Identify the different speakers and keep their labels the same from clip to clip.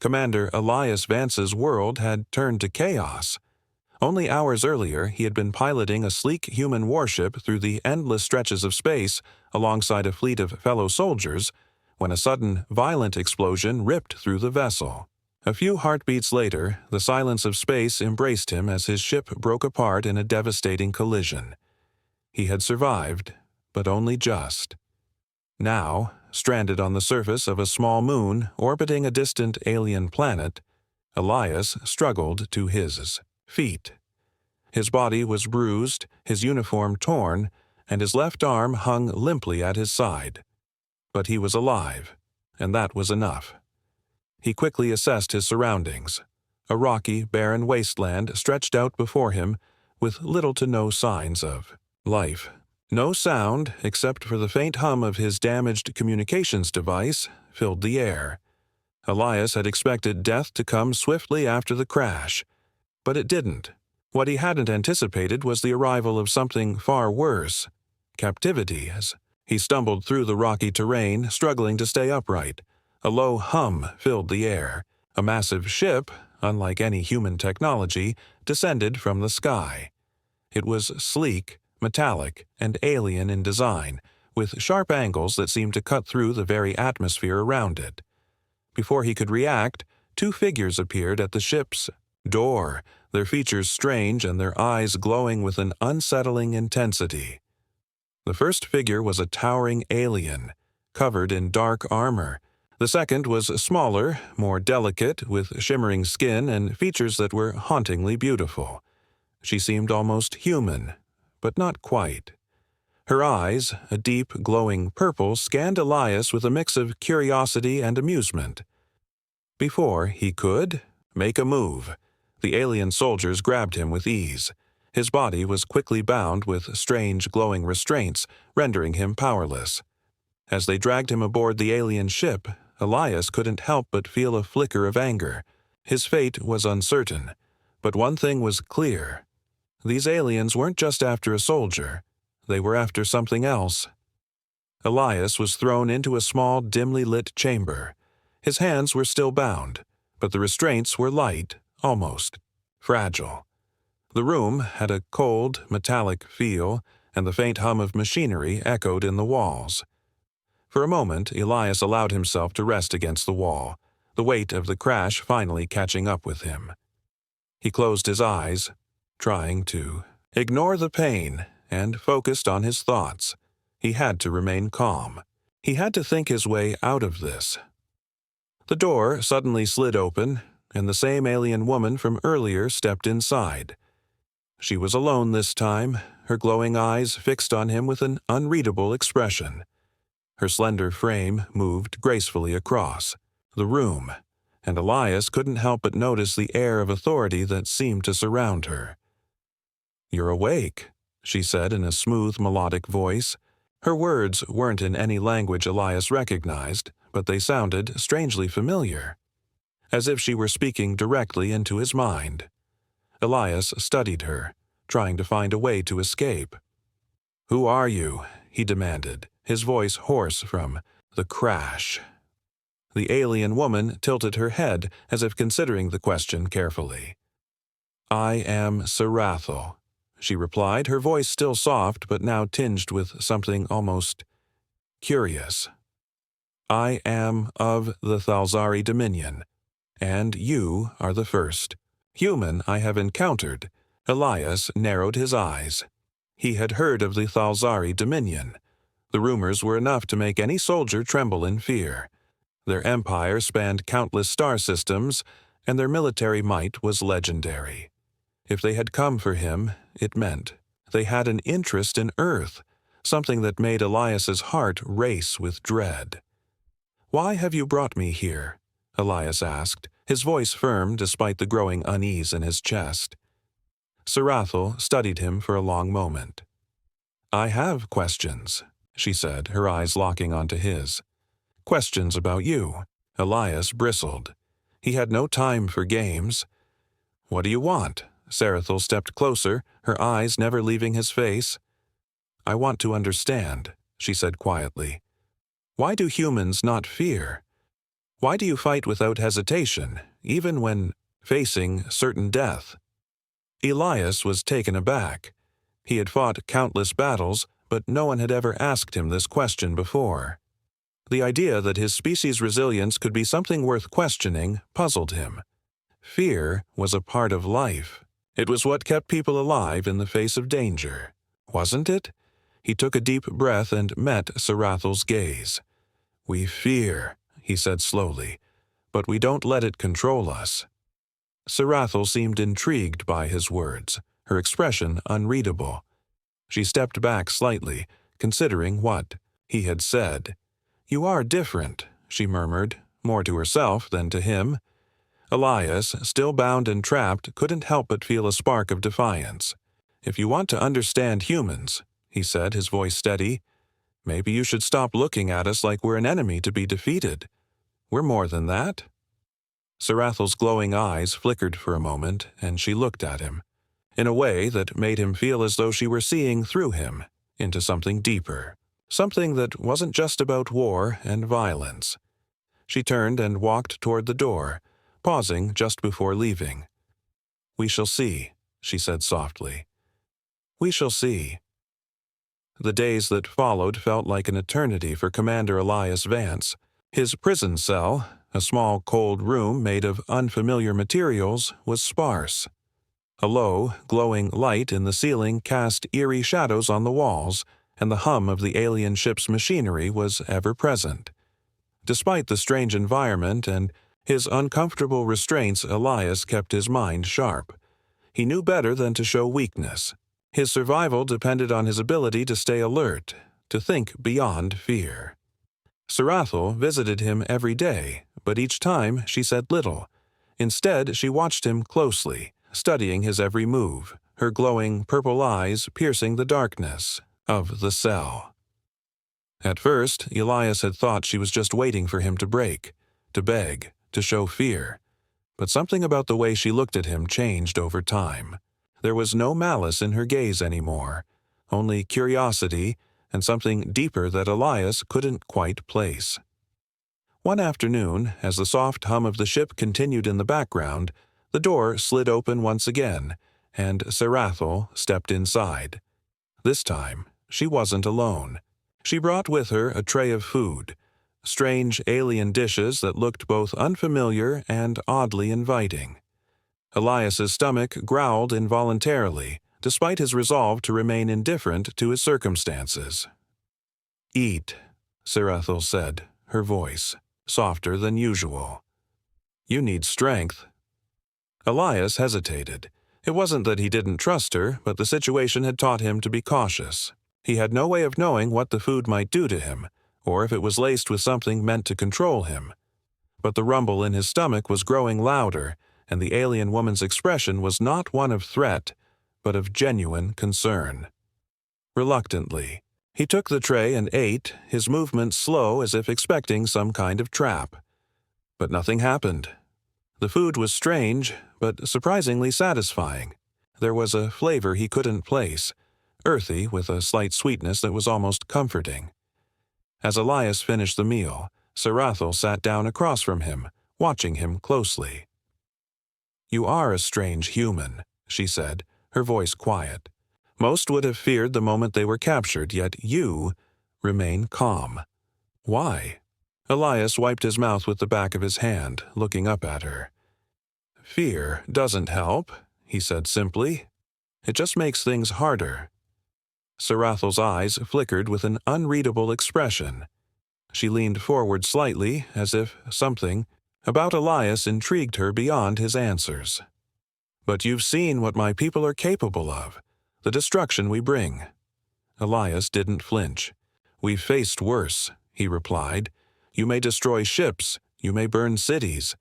Speaker 1: Commander Elias Vance's world had turned to chaos. Only hours earlier, he had been piloting a sleek human warship through the endless stretches of space alongside a fleet of fellow soldiers when a sudden, violent explosion ripped through the vessel. A few heartbeats later, the silence of space embraced him as his ship broke apart in a devastating collision. He had survived, but only just. Now, stranded on the surface of a small moon orbiting a distant alien planet, Elias struggled to his feet. His body was bruised, his uniform torn, and his left arm hung limply at his side. But he was alive, and that was enough. He quickly assessed his surroundings. A rocky, barren wasteland stretched out before him with little to no signs of life. No sound, except for the faint hum of his damaged communications device, filled the air. Elias had expected death to come swiftly after the crash, but it didn't. What he hadn't anticipated was the arrival of something far worse, captivity. As he stumbled through the rocky terrain, struggling to stay upright, a low hum filled the air. A massive ship, unlike any human technology, descended from the sky. It was sleek, metallic, and alien in design, with sharp angles that seemed to cut through the very atmosphere around it. Before he could react, two figures appeared at the ship's door, their features strange and their eyes glowing with an unsettling intensity. The first figure was a towering alien, covered in dark armor. The second was smaller, more delicate, with shimmering skin and features that were hauntingly beautiful. She seemed almost human, but not quite. Her eyes, a deep, glowing purple, scanned Elias with a mix of curiosity and amusement. Before he could make a move, the alien soldiers grabbed him with ease. His body was quickly bound with strange, glowing restraints, rendering him powerless. As they dragged him aboard the alien ship, Elias couldn't help but feel a flicker of anger. His fate was uncertain, but one thing was clear. These aliens weren't just after a soldier. They were after something else. Elias was thrown into a small, dimly lit chamber. His hands were still bound, but the restraints were light, almost fragile. The room had a cold, metallic feel, and the faint hum of machinery echoed in the walls. For a moment, Elias allowed himself to rest against the wall, the weight of the crash finally catching up with him. He closed his eyes, trying to ignore the pain, and focused on his thoughts. He had to remain calm. He had to think his way out of this. The door suddenly slid open, and the same alien woman from earlier stepped inside. She was alone this time, her glowing eyes fixed on him with an unreadable expression. Her slender frame moved gracefully across the room, and Elias couldn't help but notice the air of authority that seemed to surround her. "You're awake," she said in a smooth, melodic voice. Her words weren't in any language Elias recognized, but they sounded strangely familiar, as if she were speaking directly into his mind. Elias studied her, trying to find a way to escape. "Who are you?" he demanded, his voice hoarse from the crash. The alien woman tilted her head as if considering the question carefully. "I am Sarathel," she replied, her voice still soft but now tinged with something almost curious. "I am of the Thalzari Dominion, and you are the first human I have encountered." Elias narrowed his eyes. He had heard of the Thalzari Dominion. The rumors were enough to make any soldier tremble in fear. Their empire spanned countless star systems, and their military might was legendary. If they had come for him, it meant they had an interest in Earth, something that made Elias's heart race with dread. "Why have you brought me here?" Elias asked, his voice firm despite the growing unease in his chest. Sarathel studied him for a long moment. "I have questions," she said, her eyes locking onto his. "Questions about you." Elias bristled. He had no time for games. "What do you want?" Sarathel stepped closer, her eyes never leaving his face. "I want to understand," she said quietly. "Why do humans not fear? Why do you fight without hesitation, even when facing certain death? Elias was taken aback. He had fought countless battles, but no one had ever asked him this question before. The idea that his species' resilience could be something worth questioning puzzled him. Fear was a part of life. It was what kept people alive in the face of danger, wasn't it? He took a deep breath and met Sarathal's gaze. "We fear," he said slowly, "but we don't let it control us." Sarathal seemed intrigued by his words, her expression unreadable. She stepped back slightly, considering what he had said. "You are different," she murmured, more to herself than to him. Elias, still bound and trapped, couldn't help but feel a spark of defiance. "If you want to understand humans," he said, his voice steady, "maybe you should stop looking at us like we're an enemy to be defeated. We're more than that." Sarathal's glowing eyes flickered for a moment, and she looked at him, in a way that made him feel as though she were seeing through him, into something deeper, something that wasn't just about war and violence. She turned and walked toward the door, pausing just before leaving. "We shall see," she said softly. "We shall see." The days that followed felt like an eternity for Commander Elias Vance. His prison cell, a small cold room made of unfamiliar materials, was sparse. A low, glowing light in the ceiling cast eerie shadows on the walls, and the hum of the alien ship's machinery was ever present. Despite the strange environment and his uncomfortable restraints, Elias kept his mind sharp. He knew better than to show weakness. His survival depended on his ability to stay alert, to think beyond fear. Sarathal visited him every day, but each time she said little. Instead, she watched him closely, studying his every move, her glowing purple eyes piercing the darkness of the cell. At first, Elias had thought she was just waiting for him to break, to beg, to show fear. But something about the way she looked at him changed over time. There was no malice in her gaze anymore, only curiosity and something deeper that Elias couldn't quite place. One afternoon, as the soft hum of the ship continued in the background, the door slid open once again, and Sarathal stepped inside. This time, she wasn't alone. She brought with her a tray of food, strange alien dishes that looked both unfamiliar and oddly inviting. Elias's stomach growled involuntarily, despite his resolve to remain indifferent to his circumstances. "Eat," Sarathal said, her voice softer than usual. "You need strength." Elias hesitated. It wasn't that he didn't trust her, but the situation had taught him to be cautious. He had no way of knowing what the food might do to him, or if it was laced with something meant to control him. But the rumble in his stomach was growing louder, and the alien woman's expression was not one of threat, but of genuine concern. Reluctantly, he took the tray and ate, his movements slow as if expecting some kind of trap. But nothing happened. The food was strange, but surprisingly satisfying. There was a flavor he couldn't place, earthy with a slight sweetness that was almost comforting. As Elias finished the meal, Sarathal sat down across from him, watching him closely. "You are a strange human," she said, her voice quiet. "Most would have feared the moment they were captured, yet you remain calm. Why?" Elias wiped his mouth with the back of his hand, looking up at her. "Fear doesn't help," he said simply. "It just makes things harder." Sarathal's eyes flickered with an unreadable expression. She leaned forward slightly, as if something about Elias intrigued her beyond his answers. "But you've seen what my people are capable of, the destruction we bring." Elias didn't flinch. "We've faced worse," he replied. "You may destroy ships, you may burn cities,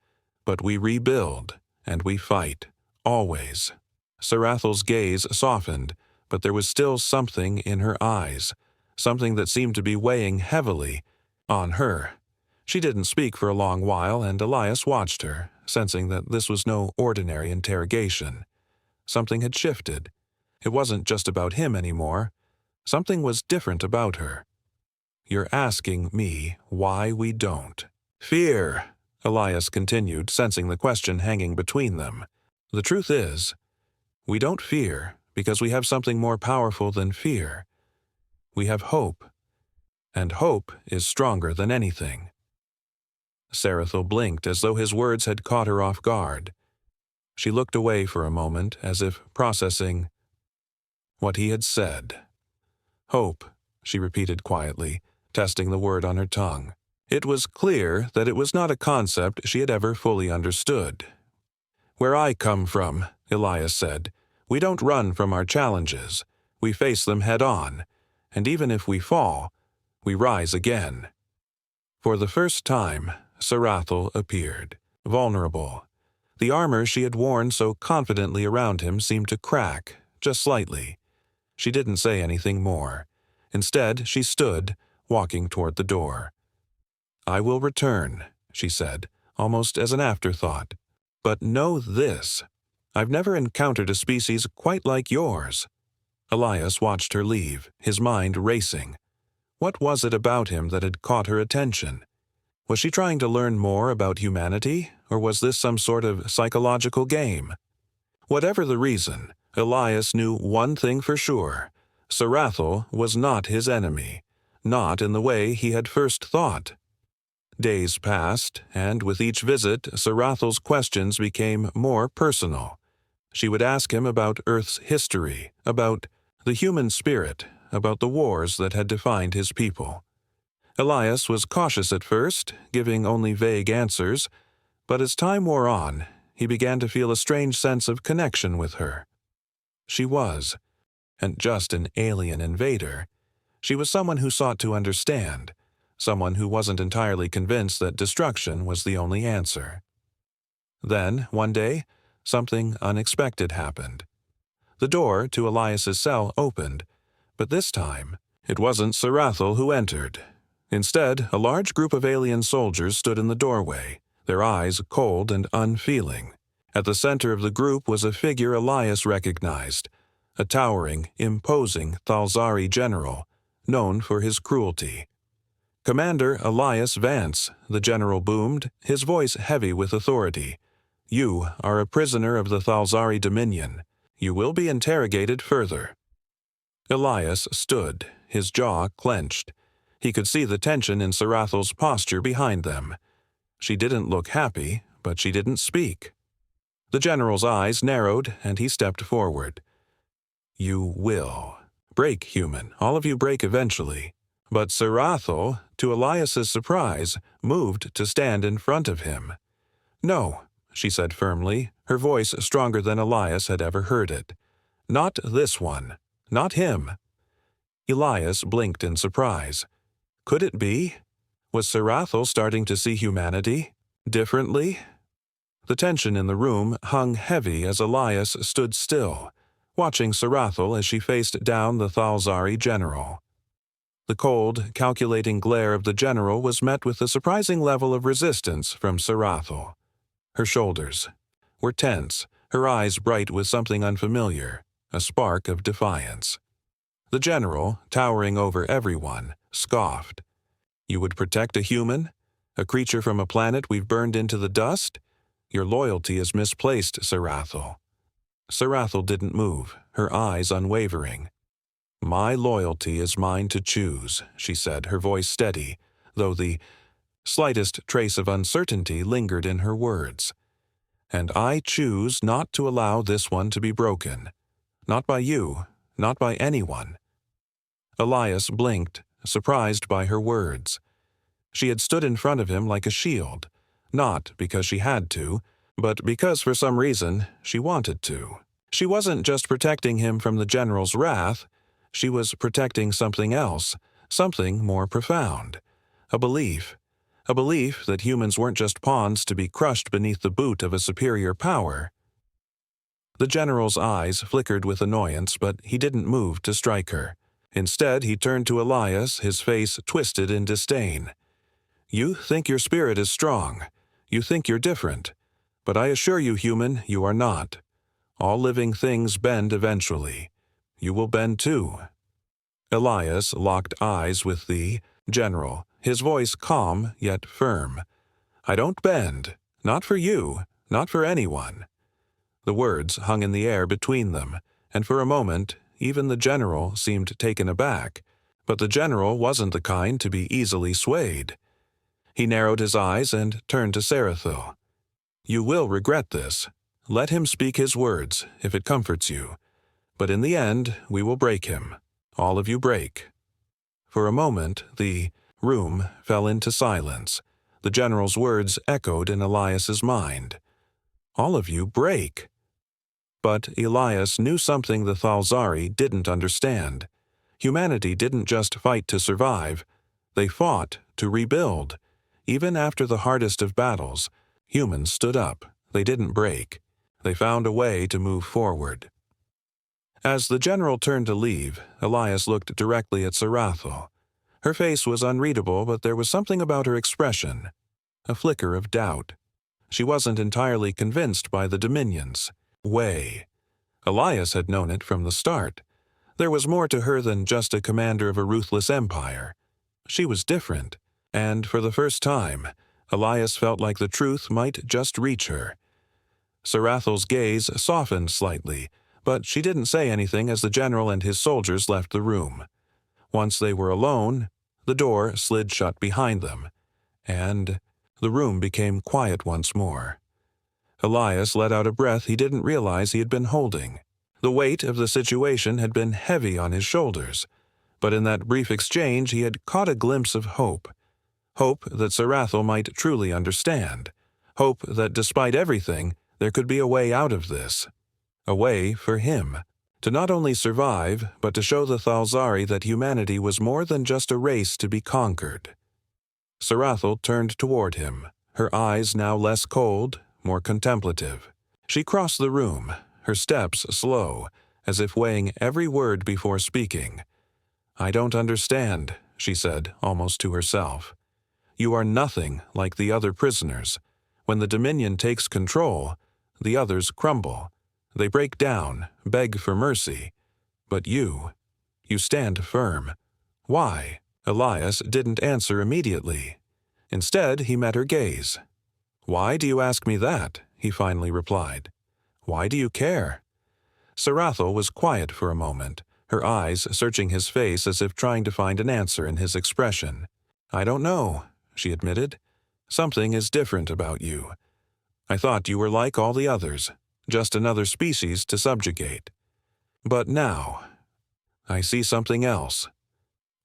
Speaker 1: but we rebuild, and we fight, always." Sarathal's gaze softened, but there was still something in her eyes, something that seemed to be weighing heavily on her. She didn't speak for a long while, and Elias watched her, sensing that this was no ordinary interrogation. Something had shifted. It wasn't just about him anymore. Something was different about her. "You're asking me why we don't." "Fear," Elias continued, sensing the question hanging between them. The truth is, we don't fear because we have something more powerful than fear. We have hope, and hope is stronger than anything. Sarathel blinked as though his words had caught her off guard. She looked away for a moment as if processing what he had said. Hope, she repeated quietly, testing the word on her tongue. It was clear that it was not a concept she had ever fully understood. Where I come from, Elias said, we don't run from our challenges. We face them head on, and even if we fall, we rise again. For the first time, Sarathel appeared, vulnerable. The armor she had worn so confidently around him seemed to crack, just slightly. She didn't say anything more. Instead, she stood, walking toward the door. I will return, she said, almost as an afterthought. But know this. I've never encountered a species quite like yours. Elias watched her leave, his mind racing. What was it about him that had caught her attention? Was she trying to learn more about humanity, or was this some sort of psychological game? Whatever the reason, Elias knew one thing for sure. Sarathel was not his enemy, not in the way he had first thought. Days passed, and with each visit, Sarathel's questions became more personal. She would ask him about Earth's history, about the human spirit, about the wars that had defined his people. Elias was cautious at first, giving only vague answers, but as time wore on, he began to feel a strange sense of connection with her. She was, and just an alien invader. She was someone who sought to understand, someone who wasn't entirely convinced that destruction was the only answer. Then, one day, something unexpected happened. The door to Elias's cell opened, but this time, it wasn't Sarathel who entered. Instead, a large group of alien soldiers stood in the doorway, their eyes cold and unfeeling. At the center of the group was a figure Elias recognized, a towering, imposing Thalzari general, known for his cruelty. Commander Elias Vance, the general boomed, his voice heavy with authority. You are a prisoner of the Thalzari Dominion. You will be interrogated further. Elias stood, his jaw clenched. He could see the tension in Sarathel's posture behind them. She didn't look happy, but she didn't speak. The general's eyes narrowed, and he stepped forward. You will. Break, human. All of you break eventually. But Sarathel, to Elias's surprise, moved to stand in front of him. No, she said firmly, her voice stronger than Elias had ever heard it. Not this one. Not him. Elias blinked in surprise. Could it be? Was Sarathel starting to see humanity differently? The tension in the room hung heavy as Elias stood still, watching Sarathel as she faced down the Thalzari general. The cold, calculating glare of the general was met with a surprising level of resistance from Sarathel. Her shoulders were tense, her eyes bright with something unfamiliar, a spark of defiance. The general, towering over everyone, scoffed. You would protect a human? A creature from a planet we've burned into the dust? Your loyalty is misplaced, Sarathel. Sarathel didn't move, her eyes unwavering. My loyalty is mine to choose, she said, her voice steady, though the slightest trace of uncertainty lingered in her words. And I choose not to allow this one to be broken. Not by you, not by anyone. Elias blinked, surprised by her words. She had stood in front of him like a shield, not because she had to, but because for some reason she wanted to. She wasn't just protecting him from the general's wrath, she was protecting something else, something more profound. A belief that humans weren't just pawns to be crushed beneath the boot of a superior power. The general's eyes flickered with annoyance, but he didn't move to strike her. Instead, he turned to Elias, his face twisted in disdain. You think your spirit is strong. You think you're different. But I assure you, human, you are not. All living things bend eventually. You will bend too. Elias locked eyes with the general, his voice calm yet firm. I don't bend. Not for you. Not for anyone." The words hung in the air between them, and for a moment even the general seemed taken aback. But the general wasn't the kind to be easily swayed. He narrowed his eyes and turned to Sarathil. "You will regret this. Let him speak his words, if it comforts you. But in the end, we will break him. All of you break." For a moment, the room fell into silence. The general's words echoed in Elias's mind. All of you break. But Elias knew something the Thalzari didn't understand. Humanity didn't just fight to survive. They fought to rebuild. Even after the hardest of battles, humans stood up. They didn't break. They found a way to move forward. As the general turned to leave, Elias looked directly at Sarathil. Her face was unreadable, but there was something about her expression. A flicker of doubt. She wasn't entirely convinced by the Dominion's way. Elias had known it from the start. There was more to her than just a commander of a ruthless empire. She was different, and for the first time, Elias felt like the truth might just reach her. Sarathil's gaze softened slightly, but she didn't say anything as the general and his soldiers left the room. Once they were alone, the door slid shut behind them, and the room became quiet once more. Elias let out a breath he didn't realize he had been holding. The weight of the situation had been heavy on his shoulders, but in that brief exchange he had caught a glimpse of hope. Hope that Sarathil might truly understand. Hope that despite everything, there could be a way out of this. A way for him. To not only survive, but to show the Thalzari that humanity was more than just a race to be conquered. Sarathil turned toward him, her eyes now less cold, more contemplative. She crossed the room, her steps slow, as if weighing every word before speaking. "I don't understand," she said, almost to herself. "You are nothing like the other prisoners. When the Dominion takes control, the others crumble. They break down, beg for mercy. But you stand firm. Why?" Elias didn't answer immediately. Instead, he met her gaze. "Why do you ask me that?" he finally replied. "Why do you care?" Sarathil was quiet for a moment, her eyes searching his face as if trying to find an answer in his expression. "I don't know," she admitted. "Something is different about you. I thought you were like all the others, just another species to subjugate. But now, I see something else."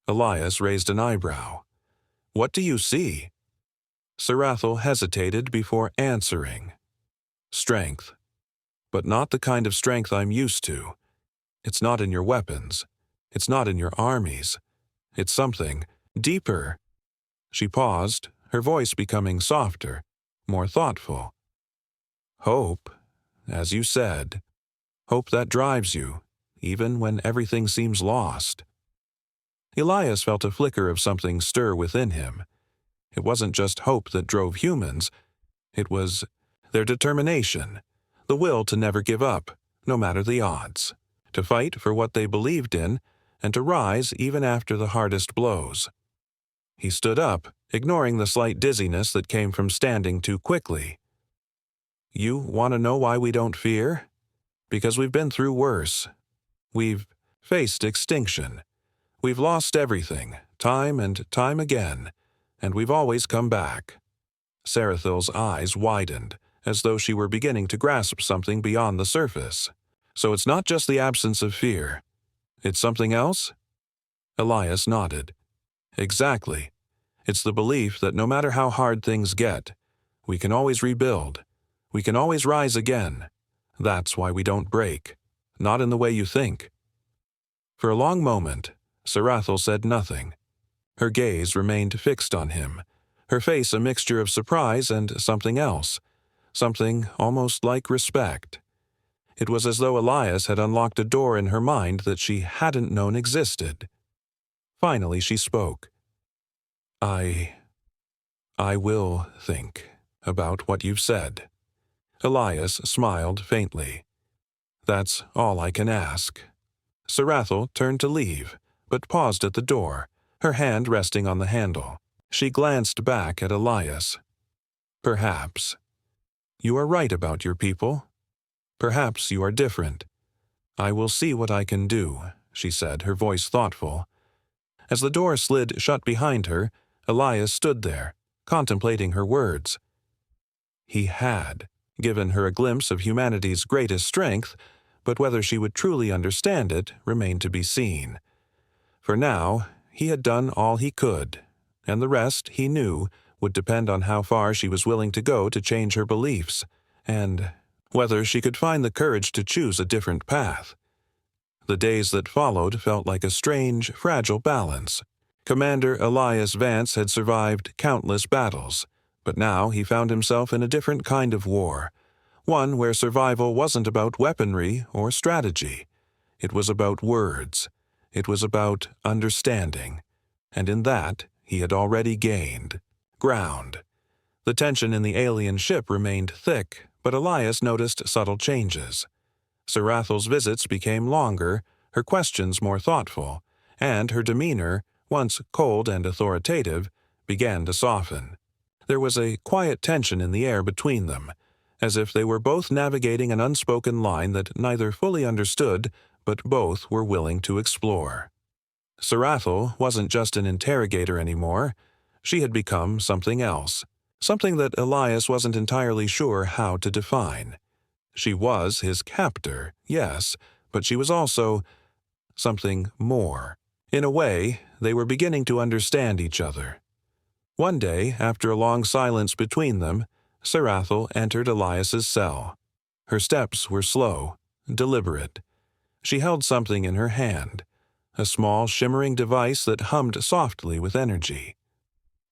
Speaker 1: Elias raised an eyebrow. "What do you see?" Sarathil hesitated before answering. "Strength. But not the kind of strength I'm used to. It's not in your weapons. It's not in your armies. It's something deeper." She paused, her voice becoming softer, more thoughtful. "Hope, as you said. Hope that drives you, even when everything seems lost." Elias felt a flicker of something stir within him. It wasn't just hope that drove humans. It was their determination, the will to never give up, no matter the odds, to fight for what they believed in, and to rise even after the hardest blows. He stood up, ignoring the slight dizziness that came from standing too quickly. "You want to know why we don't fear? Because we've been through worse. We've faced extinction. We've lost everything, time and time again, and we've always come back." Sarathil's eyes widened, as though she were beginning to grasp something beyond the surface. "So it's not just the absence of fear. It's something else?" Elias nodded. "Exactly. It's the belief that no matter how hard things get, we can always rebuild. We can always rise again. That's why we don't break. Not in the way you think." For a long moment, Sarathil said nothing. Her gaze remained fixed on him, her face a mixture of surprise and something else, something almost like respect. It was as though Elias had unlocked a door in her mind that she hadn't known existed. Finally she spoke. I will think about what you've said." Elias smiled faintly. "That's all I can ask." Sarathil turned to leave, but paused at the door, her hand resting on the handle. She glanced back at Elias. Perhaps. You are right about your people. Perhaps you are different. I will see what I can do, she said, her voice thoughtful. As the door slid shut behind her, Elias stood there, contemplating her words. He had given her a glimpse of humanity's greatest strength, but whether she would truly understand it remained to be seen. For now, he had done all he could, and the rest, he knew, would depend on how far she was willing to go to change her beliefs, and whether she could find the courage to choose a different path. The days that followed felt like a strange, fragile balance. Commander Elias Vance had survived countless battles, but now he found himself in a different kind of war, one where survival wasn't about weaponry or strategy. It was about words. It was about understanding. And in that, he had already gained ground. The tension in the alien ship remained thick, but Elias noticed subtle changes. Sarathel's visits became longer, her questions more thoughtful, and her demeanor, once cold and authoritative, began to soften. There was a quiet tension in the air between them, as if they were both navigating an unspoken line that neither fully understood, but both were willing to explore. Sarathel wasn't just an interrogator anymore. She had become something else, something that Elias wasn't entirely sure how to define. She was his captor, yes, but she was also something more. In a way, they were beginning to understand each other. One day, after a long silence between them, Sarathel entered Elias's cell. Her steps were slow, deliberate. She held something in her hand, a small, shimmering device that hummed softly with energy.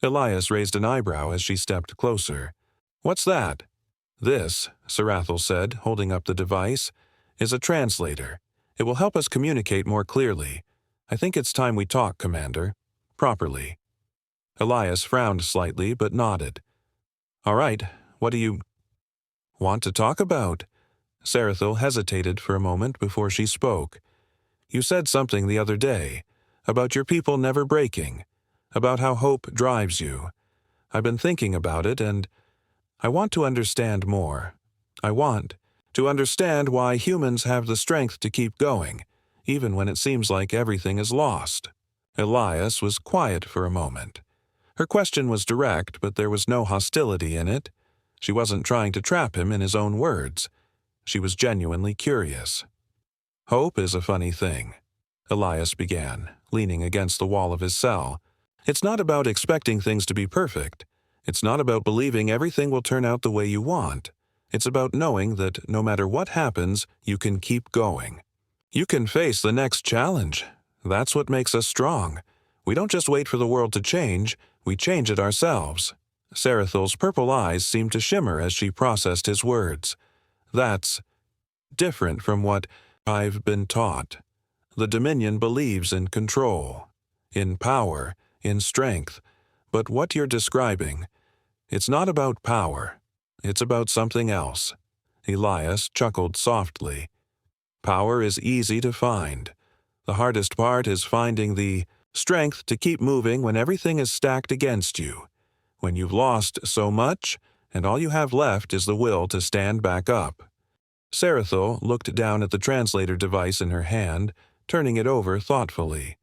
Speaker 1: Elias raised an eyebrow as she stepped closer. "What's that?" "This," Sarathel said, holding up the device, "is a translator. It will help us communicate more clearly. I think it's time we talk, Commander. Properly." Elias frowned slightly, but nodded. "All right, what do you want to talk about?" Sarathel hesitated for a moment before she spoke. "You said something the other day, about your people never breaking, about how hope drives you. I've been thinking about it, and I want to understand more. I want to understand why humans have the strength to keep going, even when it seems like everything is lost." Elias was quiet for a moment. Her question was direct, but there was no hostility in it. She wasn't trying to trap him in his own words. She was genuinely curious. "Hope is a funny thing," Elias began, leaning against the wall of his cell. "It's not about expecting things to be perfect. It's not about believing everything will turn out the way you want. It's about knowing that no matter what happens, you can keep going. You can face the next challenge. That's what makes us strong. We don't just wait for the world to change, we change it ourselves." Sarathel's purple eyes seemed to shimmer as she processed his words. "That's different from what I've been taught. The Dominion believes in control, in power, in strength. But what you're describing, it's not about power. It's about something else." Elias chuckled softly. "Power is easy to find. The hardest part is finding the strength to keep moving when everything is stacked against you, when you've lost so much and all you have left is the will to stand back up." Sarathel looked down at the translator device in her hand, turning it over thoughtfully.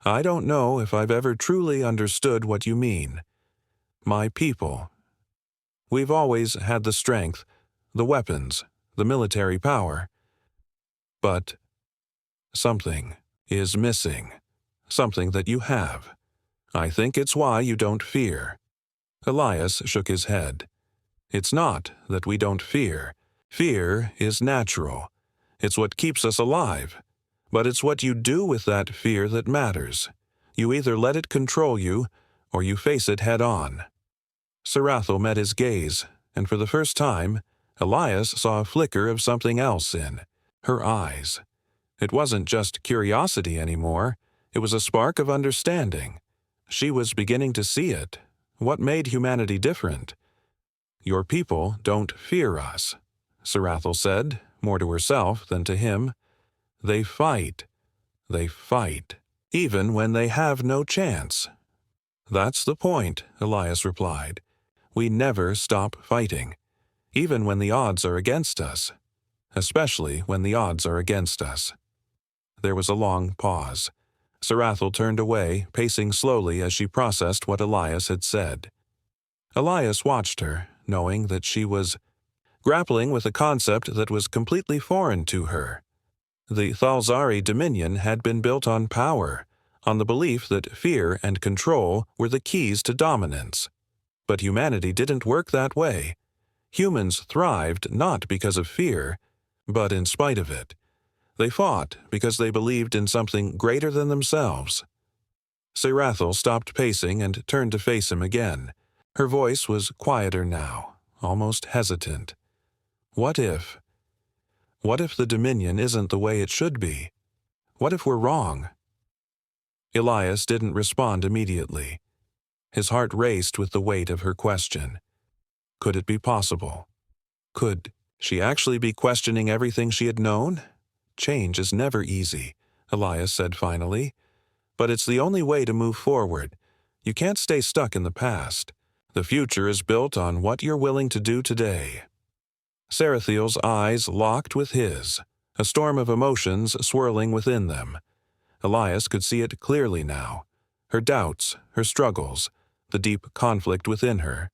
Speaker 1: "I don't know if I've ever truly understood what you mean. My people. We've always had the strength, the weapons, the military power. But something is missing, something that you have. I think it's why you don't fear." Elias shook his head. "It's not that we don't fear. Fear is natural. It's what keeps us alive. But it's what you do with that fear that matters. You either let it control you, or you face it head-on." Sarathel met his gaze, and for the first time, Elias saw a flicker of something else in her eyes. It wasn't just curiosity anymore. It was a spark of understanding. She was beginning to see it. What made humanity different? "Your people don't fear us," Sarathel said, more to herself than to him. "They fight. They fight, even when they have no chance." "That's the point," Elias replied. we never stop fighting, even when the odds are against us. Especially when the odds are against us. There was a long pause. Sarathel turned away, pacing slowly as she processed what Elias had said. Elias watched her, knowing that she was grappling with a concept that was completely foreign to her. The Thalzari Dominion had been built on power, on the belief that fear and control were the keys to dominance. But humanity didn't work that way. Humans thrived not because of fear, but in spite of it. They fought because they believed in something greater than themselves. Sarathel stopped pacing and turned to face him again. Her voice was quieter now, almost hesitant. What if the Dominion isn't the way it should be? What if we're wrong? Elias didn't respond immediately. His heart raced with the weight of her question. Could it be possible? Could she actually be questioning everything she had known? Change is never easy, Elias said finally. But it's the only way to move forward. You can't stay stuck in the past. The future is built on what you're willing to do today. Sarathiel's eyes locked with his, a storm of emotions swirling within them. Elias could see it clearly now. Her doubts, her struggles, the deep conflict within her.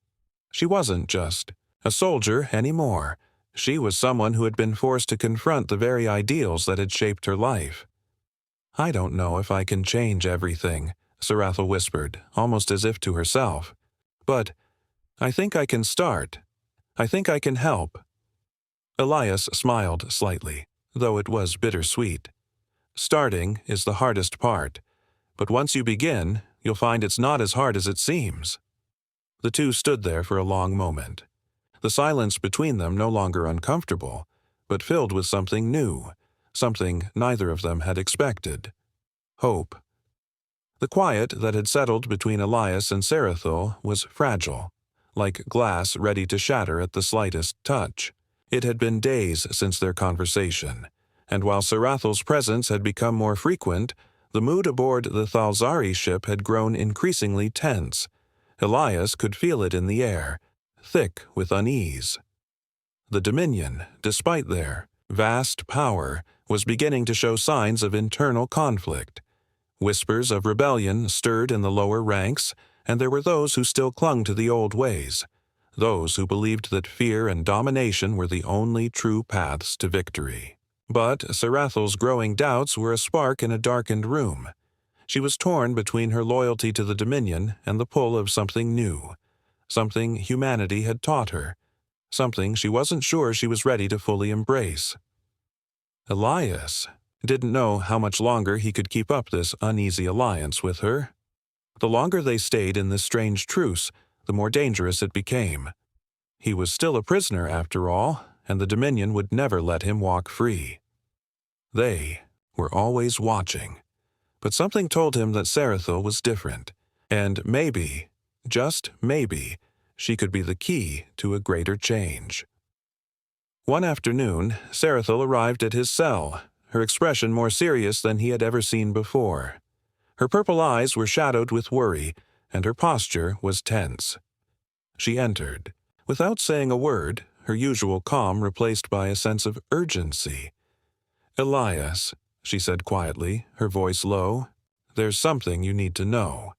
Speaker 1: She wasn't just a soldier anymore. She was someone who had been forced to confront the very ideals that had shaped her life. I don't know if I can change everything, Sarathel whispered, almost as if to herself. But I think I can start. I think I can help. Elias smiled slightly, though it was bittersweet. Starting is the hardest part, but once you begin, you'll find it's not as hard as it seems. The two stood there for a long moment. The silence between them no longer uncomfortable, but filled with something new, something neither of them had expected. Hope. The quiet that had settled between Elias and Sarathel was fragile, like glass ready to shatter at the slightest touch. It had been days since their conversation, and while Sarathel's presence had become more frequent, the mood aboard the Thalzari ship had grown increasingly tense. Elias could feel it in the air, thick with unease. The Dominion, despite their vast power, was beginning to show signs of internal conflict. Whispers of rebellion stirred in the lower ranks, and there were those who still clung to the old ways, those who believed that fear and domination were the only true paths to victory. But Sarathel's growing doubts were a spark in a darkened room. She was torn between her loyalty to the Dominion and the pull of something new, something humanity had taught her, something she wasn't sure she was ready to fully embrace. Elias didn't know how much longer he could keep up this uneasy alliance with her. The longer they stayed in this strange truce, the more dangerous it became. He was still a prisoner after all, and the Dominion would never let him walk free. They were always watching, but something told him that Sarathel was different, and maybe, just maybe, she could be the key to a greater change. One afternoon, Sarathel arrived at his cell, her expression more serious than he had ever seen before. Her purple eyes were shadowed with worry, and her posture was tense. She entered. Without saying a word, her usual calm replaced by a sense of urgency. "Elias," she said quietly, her voice low, "there's something you need to know."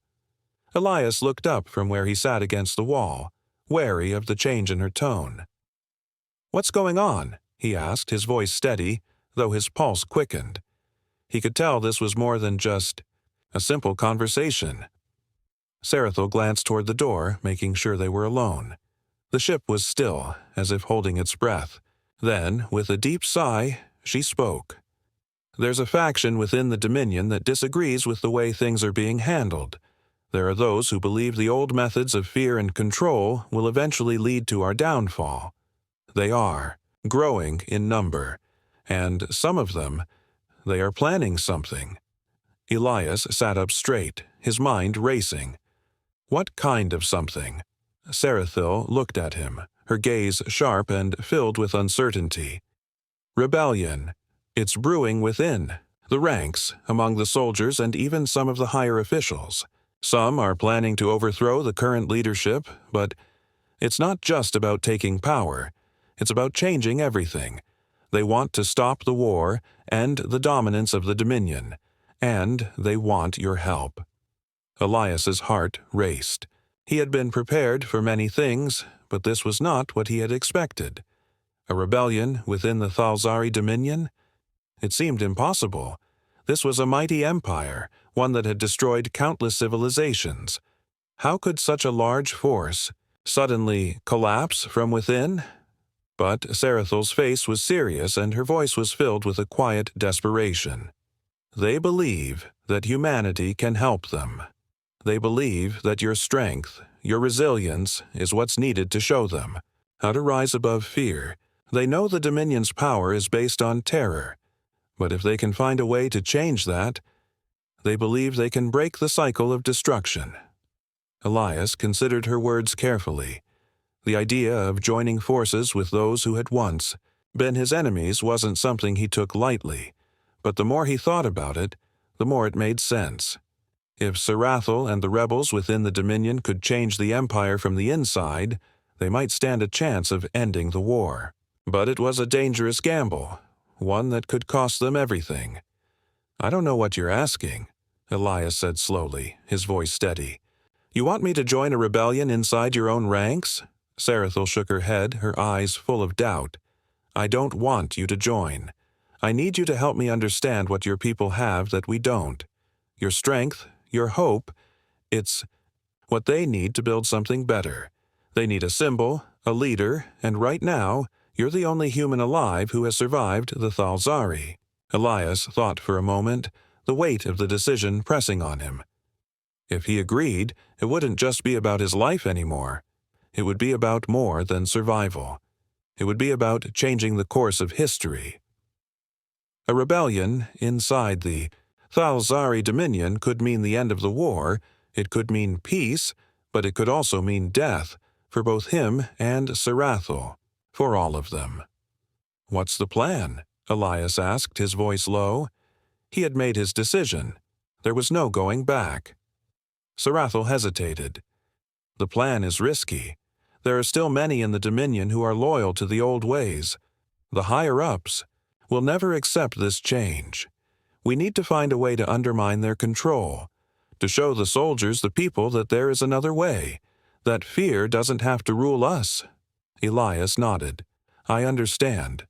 Speaker 1: Elias looked up from where he sat against the wall, wary of the change in her tone. "What's going on?" he asked, his voice steady, though his pulse quickened. He could tell this was more than just a simple conversation. Sarathel glanced toward the door, making sure they were alone. The ship was still, as if holding its breath. Then, with a deep sigh, she spoke. "There's a faction within the Dominion that disagrees with the way things are being handled. There are those who believe the old methods of fear and control will eventually lead to our downfall. They are growing in number, and some of them, they are planning something." Elias sat up straight, his mind racing. What kind of something? Sarathel looked at him, her gaze sharp and filled with uncertainty. "Rebellion. It's brewing within the ranks, among the soldiers and even some of the higher officials. Some are planning to overthrow the current leadership, but It's not just about taking power. It's about changing everything. They want to stop the war and the dominance of the Dominion, and they want your help." Elias's heart raced. He had been prepared for many things, but this was not what he had expected. A rebellion within the Thalzari Dominion? It seemed impossible. This was a mighty empire, one that had destroyed countless civilizations. How could such a large force suddenly collapse from within? But Sarathal's face was serious and her voice was filled with a quiet desperation. "They believe that humanity can help them. They believe that your strength, your resilience, is what's needed to show them how to rise above fear. They know the Dominion's power is based on terror. But if they can find a way to change that, they believe they can break the cycle of destruction." Elias considered her words carefully. The idea of joining forces with those who had once been his enemies wasn't something he took lightly, but the more he thought about it, the more it made sense. If Sarathal and the rebels within the Dominion could change the Empire from the inside, they might stand a chance of ending the war. But it was a dangerous gamble, one that could cost them everything. "I don't know what you're asking," Elias said slowly, his voice steady. "You want me to join a rebellion inside your own ranks?" Sarathal shook her head, her eyes full of doubt. "I don't want you to join. I need you to help me understand what your people have that we don't. Your strength, your hope, it's what they need to build something better. They need a symbol, a leader, and right now, you're the only human alive who has survived the Thalzari." Elias thought for a moment, the weight of the decision pressing on him. If he agreed, it wouldn't just be about his life anymore. It would be about more than survival. It would be about changing the course of history. A rebellion inside the Thalzari Dominion could mean the end of the war, it could mean peace, but it could also mean death, for both him and Sarathal, for all of them. "What's the plan?" Elias asked, his voice low. He had made his decision. There was no going back. Sarathal hesitated. "The plan is risky. There are still many in the Dominion who are loyal to the old ways. The higher-ups will never accept this change. We need to find a way to undermine their control, to show the soldiers, the people, that there is another way, that fear doesn't have to rule us." Elias nodded. "I understand.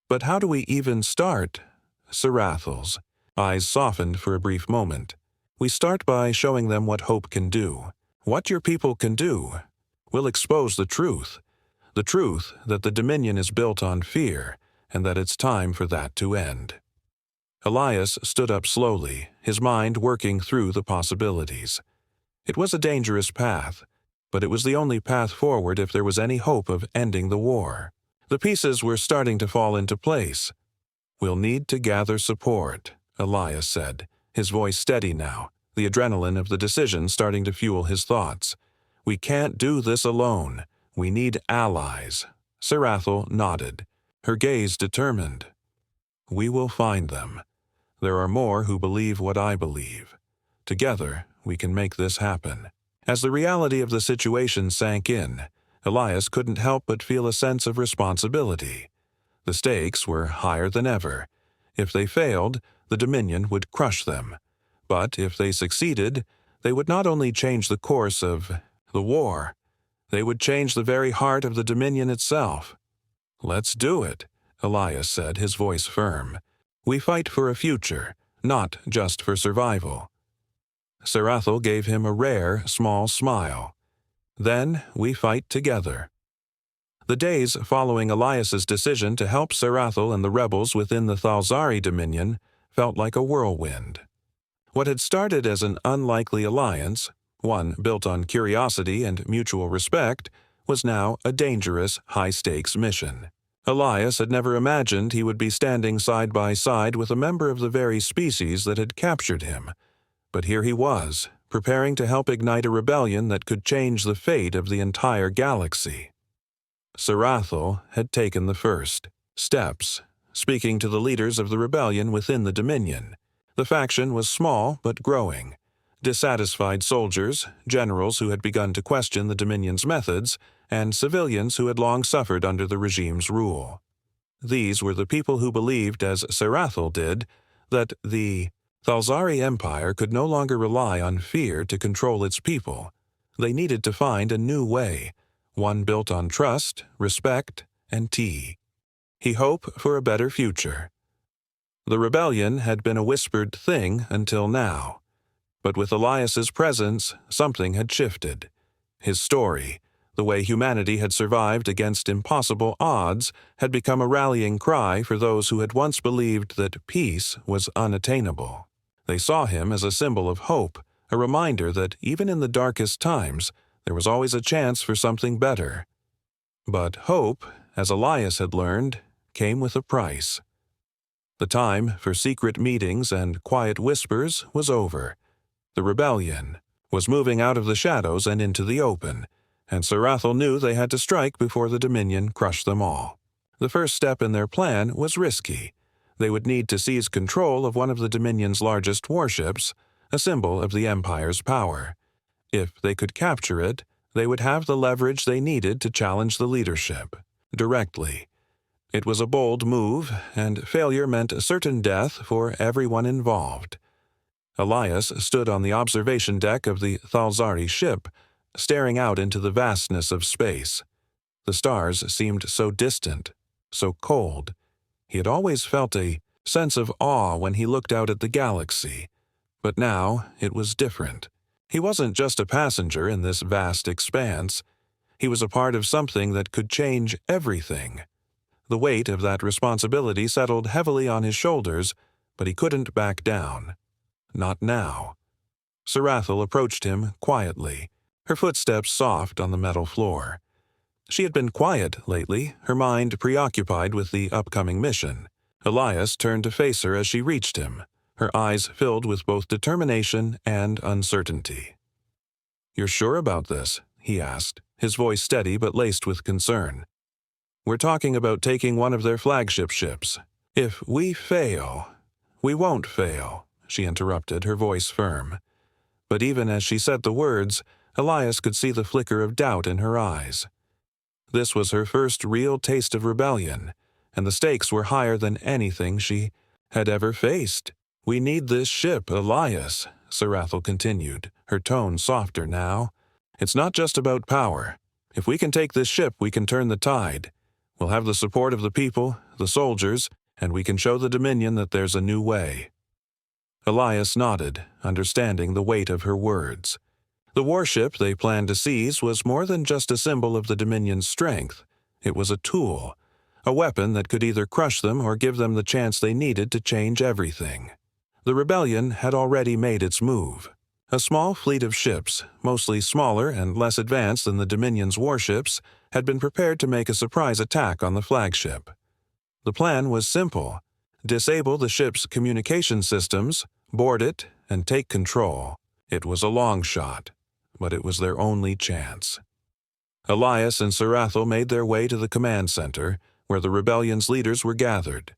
Speaker 1: But how do we even start?" Sarathal's eyes softened for a brief moment. "We start by showing them what hope can do. What your people can do. We'll expose the truth that the Dominion is built on fear, and that it's time for that to end." Elias stood up slowly, his mind working through the possibilities. It was a dangerous path, but it was the only path forward if there was any hope of ending the war. The pieces were starting to fall into place. "We'll need to gather support," Elias said, his voice steady now, the adrenaline of the decision starting to fuel his thoughts. "We can't do this alone. We need allies." Sarathal nodded, her gaze determined. "We will find them. There are more who believe what I believe. Together, we can make this happen." As the reality of the situation sank in, Elias couldn't help but feel a sense of responsibility. The stakes were higher than ever. If they failed, the Dominion would crush them. But if they succeeded, they would not only change the course of the war, they would change the very heart of the Dominion itself. "Let's do it," Elias said, his voice firm. "We fight for a future, not just for survival." Sarathal gave him a rare, small smile. "Then we fight together." The days following Elias's decision to help Sarathal and the rebels within the Thalzari Dominion felt like a whirlwind. What had started as an unlikely alliance, one built on curiosity and mutual respect, was now a dangerous, high-stakes mission. Elias had never imagined he would be standing side by side with a member of the very species that had captured him. But here he was, preparing to help ignite a rebellion that could change the fate of the entire galaxy. Sarathal had taken the first steps, speaking to the leaders of the rebellion within the Dominion. The faction was small but growing. Dissatisfied soldiers, generals who had begun to question the Dominion's methods, and civilians who had long suffered under the regime's rule. These were the people who believed, as Sarathel did, that the Thalzari Empire could no longer rely on fear to control its people. They needed to find a new way, one built on trust, respect, and tea. He hoped for a better future. The rebellion had been a whispered thing until now, but with Elias's presence, something had shifted. His story, the way humanity had survived against impossible odds, had become a rallying cry for those who had once believed that peace was unattainable. They saw him as a symbol of hope, a reminder that even in the darkest times, there was always a chance for something better. But hope, as Elias had learned, came with a price. The time for secret meetings and quiet whispers was over. The rebellion was moving out of the shadows and into the open, and Sarathel knew they had to strike before the Dominion crushed them all. The first step in their plan was risky. They would need to seize control of one of the Dominion's largest warships, a symbol of the Empire's power. If they could capture it, they would have the leverage they needed to challenge the leadership directly. It was a bold move, and failure meant a certain death for everyone involved. Elias stood on the observation deck of the Thalzari ship, staring out into the vastness of space. The stars seemed so distant, so cold. He had always felt a sense of awe when he looked out at the galaxy, but now it was different. He wasn't just a passenger in this vast expanse. He was a part of something that could change everything. The weight of that responsibility settled heavily on his shoulders, but he couldn't back down. Not now. Sarathel approached him quietly, her footsteps soft on the metal floor. She had been quiet lately, her mind preoccupied with the upcoming mission. Elias turned to face her as she reached him, her eyes filled with both determination and uncertainty. "You're sure about this?" he asked, his voice steady but laced with concern. "We're talking about taking one of their flagship ships. If we fail—" "We won't fail," she interrupted, her voice firm. But even as she said the words, Elias could see the flicker of doubt in her eyes. This was her first real taste of rebellion, and the stakes were higher than anything she had ever faced. "We need this ship, Elias," Sarathel continued, her tone softer now. "It's not just about power. If we can take this ship, we can turn the tide. We'll have the support of the people, the soldiers, and we can show the Dominion that there's a new way." Elias nodded, understanding the weight of her words. The warship they planned to seize was more than just a symbol of the Dominion's strength. It was a tool, a weapon that could either crush them or give them the chance they needed to change everything. The rebellion had already made its move. A small fleet of ships, mostly smaller and less advanced than the Dominion's warships, had been prepared to make a surprise attack on the flagship. The plan was simple: disable the ship's communication systems, board it, and take control. It was a long shot, but it was their only chance. Elias and Sarathel made their way to the command center, where the rebellion's leaders were gathered.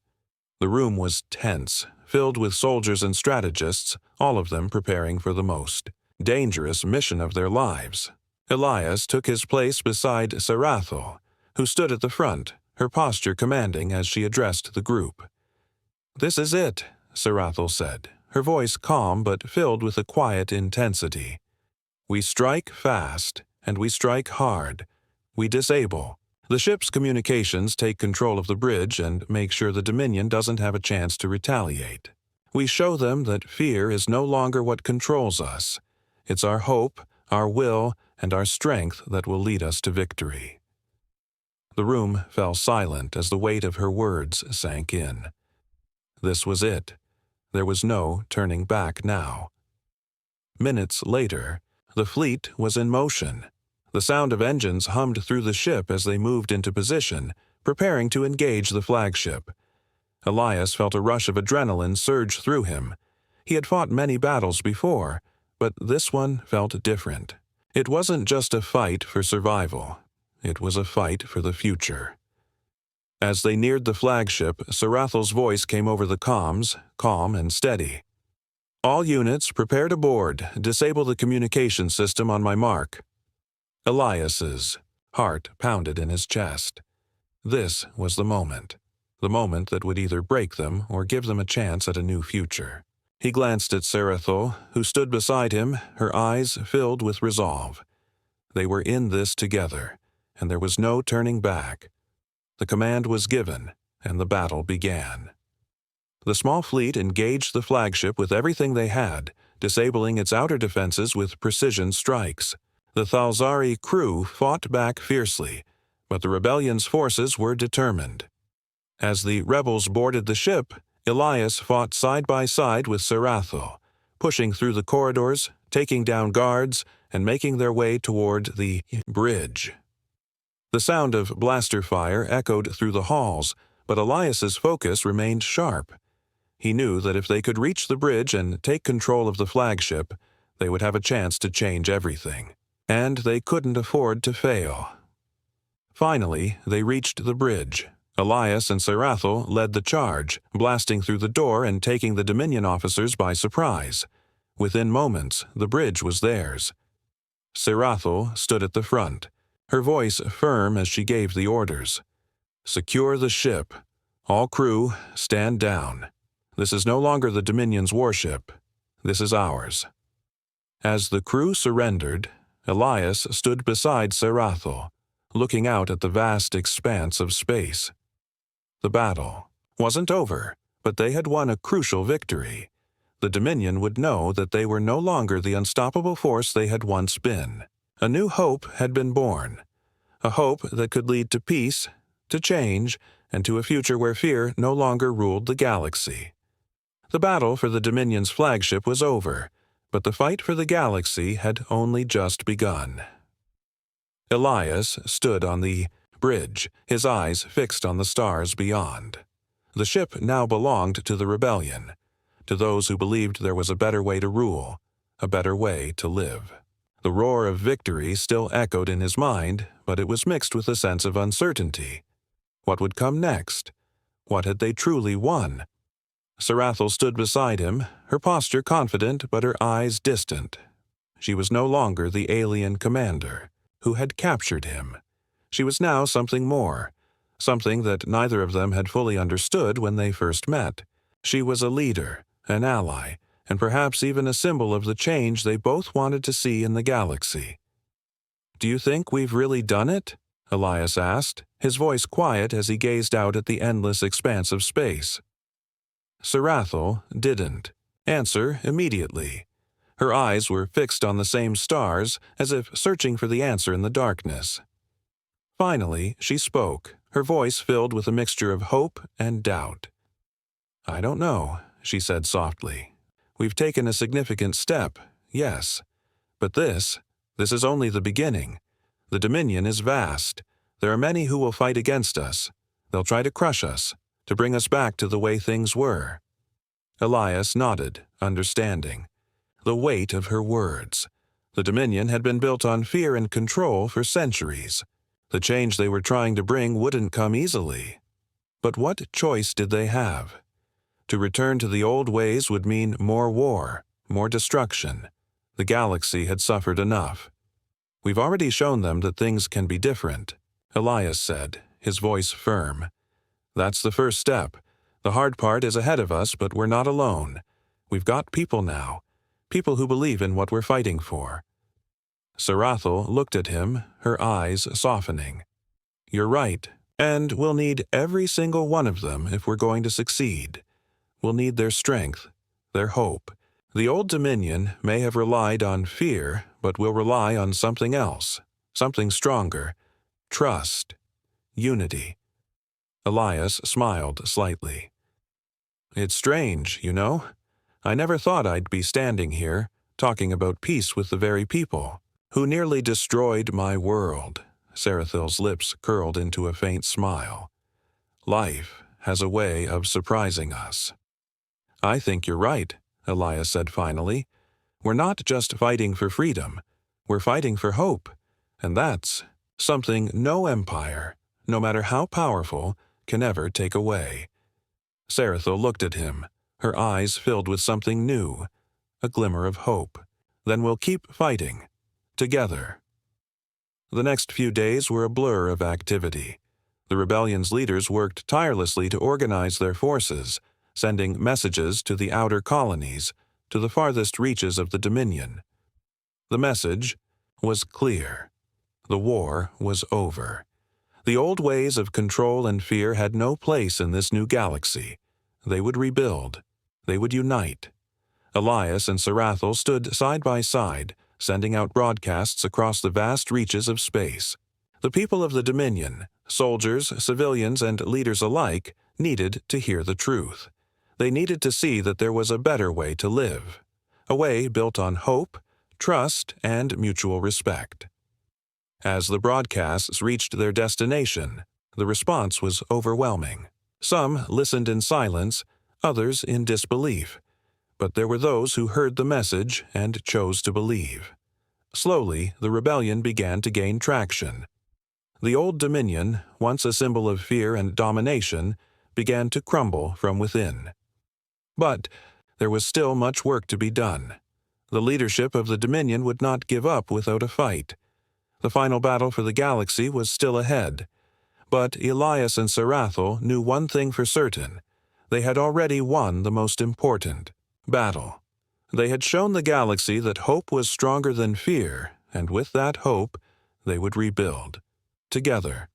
Speaker 1: The room was tense, filled with soldiers and strategists, all of them preparing for the most dangerous mission of their lives. Elias took his place beside Sarathel, who stood at the front, her posture commanding as she addressed the group. "This is it," Sarathel said, her voice calm but filled with a quiet intensity. "We strike fast, and we strike hard. We disable. The ship's communications take control of the bridge and make sure the Dominion doesn't have a chance to retaliate. We show them that fear is no longer what controls us. It's our hope, our will, and our strength that will lead us to victory." The room fell silent as the weight of her words sank in. This was it. There was no turning back now. Minutes later, the fleet was in motion. The sound of engines hummed through the ship as they moved into position, preparing to engage the flagship. Elias felt a rush of adrenaline surge through him. He had fought many battles before, but this one felt different. It wasn't just a fight for survival. It was a fight for the future. As they neared the flagship, Sarathel's voice came over the comms, calm and steady. "All units, prepare to board. Disable the communication system on my mark." Elias's Heart pounded in his chest. This was the moment that would either break them or give them a chance at a new future. He glanced at Sarathol, who stood beside him, her eyes filled with resolve. They were in this together, and there was no turning back. The command was given, and the battle began. The small fleet engaged the flagship with everything they had, disabling its outer defenses with precision strikes. The Thalzari crew fought back fiercely, but the rebellion's forces were determined. As the rebels boarded the ship, Elias fought side by side with Sarathol, pushing through the corridors, taking down guards, and making their way toward the bridge. The sound of blaster fire echoed through the halls, but Elias's focus remained sharp. He knew that if they could reach the bridge and take control of the flagship, they would have a chance to change everything. And they couldn't afford to fail. Finally, they reached the bridge. Elias and Sarathol led the charge, blasting through the door and taking the Dominion officers by surprise. Within moments, the bridge was theirs. Sarathol stood at the front, her voice firm as she gave the orders. "Secure the ship. All crew, stand down. This is no longer the Dominion's warship. This is ours." As the crew surrendered, Elias stood beside Sarathol, looking out at the vast expanse of space. The battle wasn't over, but they had won a crucial victory. The Dominion would know that they were no longer the unstoppable force they had once been. A new hope had been born, a hope that could lead to peace, to change, and to a future where fear no longer ruled the galaxy. The battle for the Dominion's flagship was over, but the fight for the galaxy had only just begun. Elias stood on the bridge, his eyes fixed on the stars beyond. The ship now belonged to the rebellion, to those who believed there was a better way to rule, a better way to live. The roar of victory still echoed in his mind, but it was mixed with a sense of uncertainty. What would come next? What had they truly won? Sarathol stood beside him, her posture confident but her eyes distant. She was no longer the alien commander who had captured him. She was now something more, something that neither of them had fully understood when they first met. She was a leader, an ally, and perhaps even a symbol of the change they both wanted to see in the galaxy. "Do you think we've really done it?" Elias asked, his voice quiet as he gazed out at the endless expanse of space. Sarathol didn't answer immediately. Her eyes were fixed on the same stars, as if searching for the answer in the darkness. Finally, she spoke, her voice filled with a mixture of hope and doubt. "I don't know," she said softly. "We've taken a significant step, yes. But this is only the beginning. The Dominion is vast. There are many who will fight against us. They'll try to crush us, to bring us back to the way things were." Elias nodded, understanding. The weight of her words. The Dominion had been built on fear and control for centuries. The change they were trying to bring wouldn't come easily. But what choice did they have? To return to the old ways would mean more war, more destruction. The galaxy had suffered enough. "We've already shown them that things can be different," Elias said, his voice firm. "That's the first step. The hard part is ahead of us, but we're not alone. We've got people now, people who believe in what we're fighting for." Sarathol looked at him, her eyes softening. "You're right, and we'll need every single one of them if we're going to succeed. We'll need their strength, their hope. The old Dominion may have relied on fear, but we'll rely on something else, something stronger. Trust. Unity." Elias smiled slightly. "It's strange, you know. I never thought I'd be standing here, talking about peace with the very people who nearly destroyed my world." Sarathil's lips curled into a faint smile. "Life has a way of surprising us." "I think you're right," Elias said finally. "We're not just fighting for freedom. We're fighting for hope. And that's something no empire, no matter how powerful, can ever take away." Sarathil looked at him, her eyes filled with something new, a glimmer of hope. "Then we'll keep fighting. Together." The next few days were a blur of activity. The rebellion's leaders worked tirelessly to organize their forces, sending messages to the outer colonies, to the farthest reaches of the Dominion. The message was clear. The war was over. The old ways of control and fear had no place in this new galaxy. They would rebuild. They would unite. Elias and Sarathel stood side by side, sending out broadcasts across the vast reaches of space. The people of the Dominion, soldiers, civilians, and leaders alike, needed to hear the truth. They needed to see that there was a better way to live, a way built on hope, trust, and mutual respect. As the broadcasts reached their destination, the response was overwhelming. Some listened in silence, others in disbelief. But there were those who heard the message and chose to believe. Slowly, the rebellion began to gain traction. The old Dominion, once a symbol of fear and domination, began to crumble from within. But there was still much work to be done. The leadership of the Dominion would not give up without a fight. The final battle for the galaxy was still ahead. But Elias and Sarathel knew one thing for certain. They had already won the most important battle. They had shown the galaxy that hope was stronger than fear, and with that hope, they would rebuild. Together.